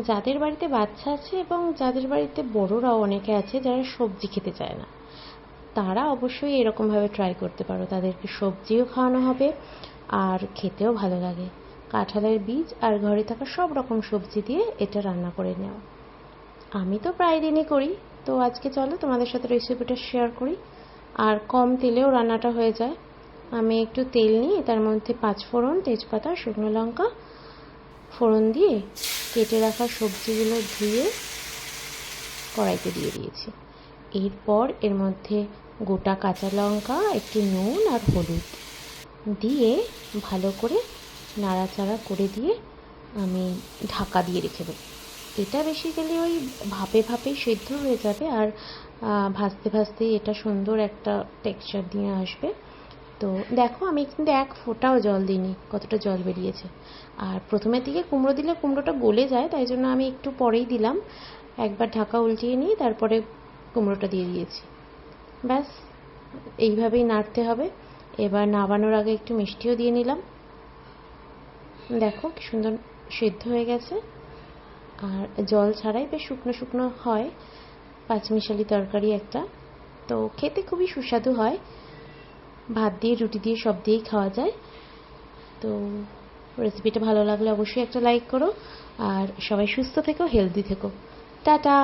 যাদের বাড়িতে বাচ্চা আছে এবং যাদের বাড়িতে বড়রাও অনেকে আছে যারা সবজি খেতে চায় না, তারা অবশ্যই এরকমভাবে ট্রাই করতে পারো। তাদেরকে সবজিও খাওয়ানো হবে আর খেতেও ভালো লাগে। কাঁঠালের বীজ আর ঘরে থাকা সব রকম সবজি দিয়ে এটা রান্না করে নেও। আমি তো প্রায় দিনই করি, তো আজকে চলো তোমাদের সাথে রেসিপিটা শেয়ার করি। আর কম তেলেও রান্নাটা হয়ে যায়। আমি একটু তেল নিয়ে তার মধ্যে 5 ফোড়ন, তেজপাতা, শুকনো লঙ্কা ফোড়ন দিয়ে কেটে রাখা সবজিগুলো ধুয়ে কড়াইতে দিয়ে দিয়েছি। এরপর এর মধ্যে গোটা কাঁচা লঙ্কা, একটু নুন আর হলুদ দিয়ে ভালো করে নাড়াচাড়া করে দিয়ে আমি ঢাকা দিয়ে রেখে দেবো। এটা বেসিক্যালি ওই ভাপে ভাপেই সেদ্ধ হয়ে যাবে আর ভাজতে ভাজতেই এটা সুন্দর একটা টেক্সচার দিয়ে আসবে। তো দেখো আমি কিন্তু এক ফোঁটাও জল দিইনি, কতটা জল বেরিয়েছে। আর প্রথমের দিকে কুমড়ো দিলে কুমড়োটা গলে যায়, তাই জন্য আমি একটু পরেই দিলাম। একবার ঢাকা উল্টিয়ে নিয়ে তারপরে কুমড়োটা দিয়ে দিয়েছি। ব্যাস, এইভাবেই নাড়তে হবে। এবার নামানোর আগে একটু মিষ্টিও দিয়ে নিলাম। দেখো কি সুন্দর সেদ্ধ হয়ে গেছে আর জল ছাড়াই বেশ শুকনো শুকনো হয়। পাঁচমিশালি তরকারি একটা, তো খেতে খুবই সুস্বাদু হয়। ভাত দিয়ে, রুটি দিয়ে, সব দিয়েই খাওয়া যায়। তো রেসিপিটা ভালো লাগলে অবশ্যই একটা লাইক করো আর সবাই সুস্থ থেকো, হেলদি থেকো। টাটা।